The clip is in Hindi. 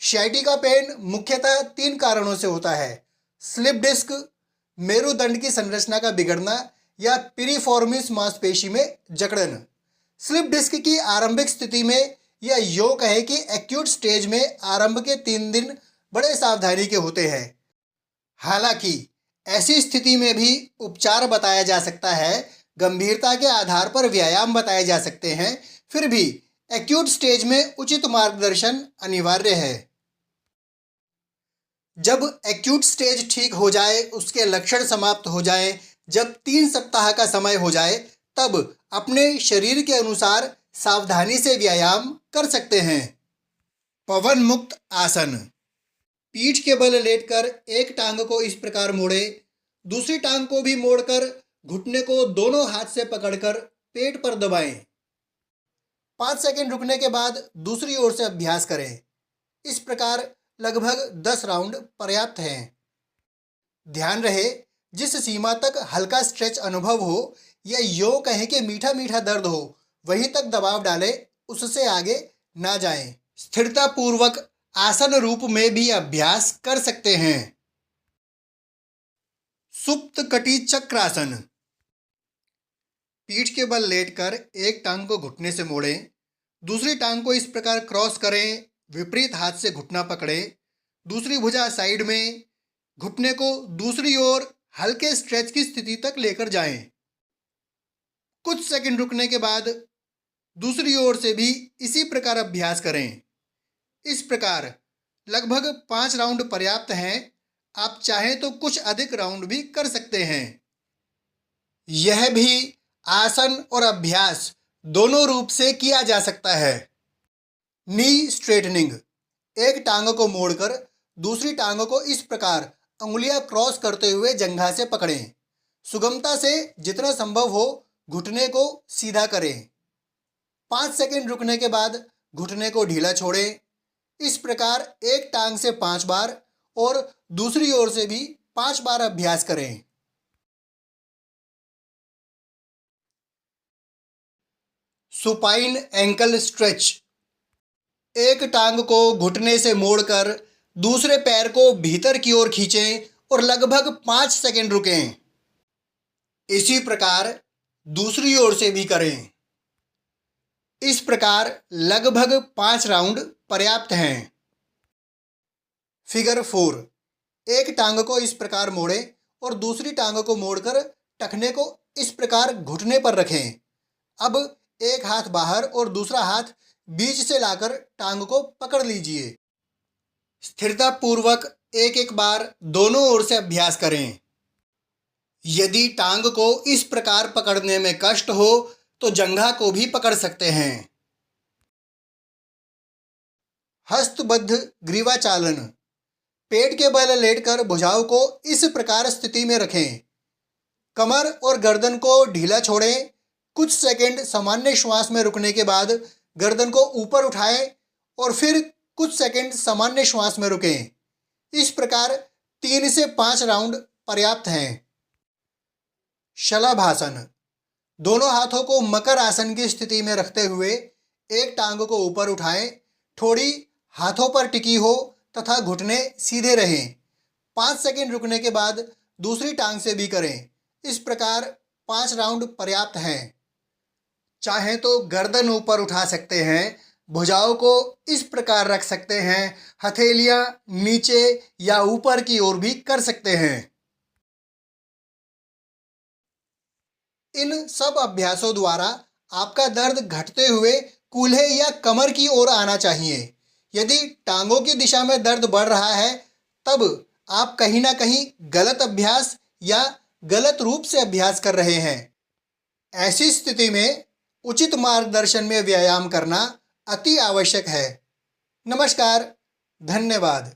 sciatica पेन मुख्यतः 3 कारणों से होता है: स्लिप डिस्क, मेरुदंड की संरचना का बिगड़ना या पिरिफॉर्मिस मांसपेशी में जकड़न। स्लिप डिस्क की आरंभिक स्थिति में यह यूं कहे कि एक्यूट स्टेज में आरंभ के 3 दिन बड़े सावधानी के होते हैं। हालांकि ऐसी स्थिति में भी उपचार बताया जा सकता है, गंभीरता के आधार पर व्यायाम बताए जा सकते हैं। फिर भी एक्यूट स्टेज में उचित मार्गदर्शन अनिवार्य है। जब एक्यूट स्टेज ठीक हो जाए, उसके लक्षण समाप्त हो जाए, जब 3 सप्ताह का समय हो जाए, तब अपने शरीर के अनुसार सावधानी से व्यायाम कर सकते हैं। पवन मुक्त आसन। पीठ के बल लेटकर एक टांग को इस प्रकार मोड़े, दूसरी टांग को भी मोड़कर घुटने को दोनों हाथ से पकड़कर पेट पर दबाएं। 5 सेकंड रुकने के बाद दूसरी ओर से अभ्यास करें। इस प्रकार लगभग 10 राउंड पर्याप्त हैं। ध्यान रहे, जिस सीमा तक हल्का स्ट्रेच अनुभव हो या यूं कहें कि मीठा मीठा दर्द हो, वहीं तक दबाव डालें, उससे आगे ना जाएं। स्थिरता पूर्वक आसन रूप में भी अभ्यास कर सकते हैं। सुप्त कटी चक्रासन। पीठ के बल लेटकर एक टांग को घुटने से मोड़ें, दूसरी टांग को इस प्रकार क्रॉस करें, विपरीत हाथ से घुटना पकड़ें, दूसरी भुजा साइड में, घुटने को दूसरी ओर हल्के स्ट्रेच की स्थिति तक लेकर जाएं। कुछ सेकंड रुकने के बाद दूसरी ओर से भी इसी प्रकार अभ्यास करें। इस प्रकार लगभग 5 राउंड पर्याप्त हैं। आप चाहें तो कुछ अधिक राउंड भी कर सकते हैं। यह भी आसन और अभ्यास दोनों रूप से किया जा सकता है। नी स्ट्रेटनिंग। एक टांग को मोड़कर दूसरी टांग को इस प्रकार अंगुलियां क्रॉस करते हुए जंघा से पकड़ें। सुगमता से जितना संभव हो घुटने को सीधा करें। 5 सेकंड रुकने के बाद घुटने को ढीला छोड़ें। इस प्रकार एक टांग से 5 बार और दूसरी ओर से भी 5 बार अभ्यास करें। Supine ankle stretch. एक टांग को घुटने से मोड़कर दूसरे पैर को भीतर की ओर खींचें और लगभग 5 सेकंड रुकें। इसी प्रकार दूसरी ओर से भी करें। इस प्रकार लगभग 5 राउंड पर्याप्त हैं। फिगर 4। एक टांग को इस प्रकार मोड़ें और दूसरी टांग को मोड़कर टखने को इस प्रकार घुटने पर रखें। अब एक हाथ बाहर और दूसरा हाथ बीच से लाकर टांग को पकड़ लीजिए। स्थिरता पूर्वक एक एक बार दोनों ओर से अभ्यास करें। यदि टांग को इस प्रकार पकड़ने में कष्ट हो तो जंघा को भी पकड़ सकते हैं। हस्तबद्ध ग्रीवाचालन। पेट के बल लेटकर भुजाओं को इस प्रकार स्थिति में रखें। कमर और गर्दन को ढीला छोड़ें। कुछ सेकंड सामान्य श्वास में रुकने के बाद गर्दन को ऊपर उठाएं और फिर कुछ सेकंड सामान्य श्वास में रुकें। इस प्रकार 3 से 5 राउंड पर्याप्त हैं। शलभासन। दोनों हाथों को मकर आसन की स्थिति में रखते हुए एक टांग को ऊपर उठाएं, थोड़ी हाथों पर टिकी हो तथा घुटने सीधे रहें। 5 सेकंड रुकने के बाद दूसरी टांग से भी करें। इस प्रकार 5 राउंड पर्याप्त हैं। चाहें तो गर्दन ऊपर उठा सकते हैं, भुजाओं को इस प्रकार रख सकते हैं, हथेलियां नीचे या ऊपर की ओर भी कर सकते हैं। इन सब अभ्यासों द्वारा आपका दर्द घटते हुए कूल्हे या कमर की ओर आना चाहिए। यदि टांगों की दिशा में दर्द बढ़ रहा है, तब आप कहीं ना कहीं गलत अभ्यास या गलत रूप से अभ्यास कर रहे हैं। ऐसी स्थिति में उचित मार्गदर्शन में व्यायाम करना अति आवश्यक है। नमस्कार, धन्यवाद।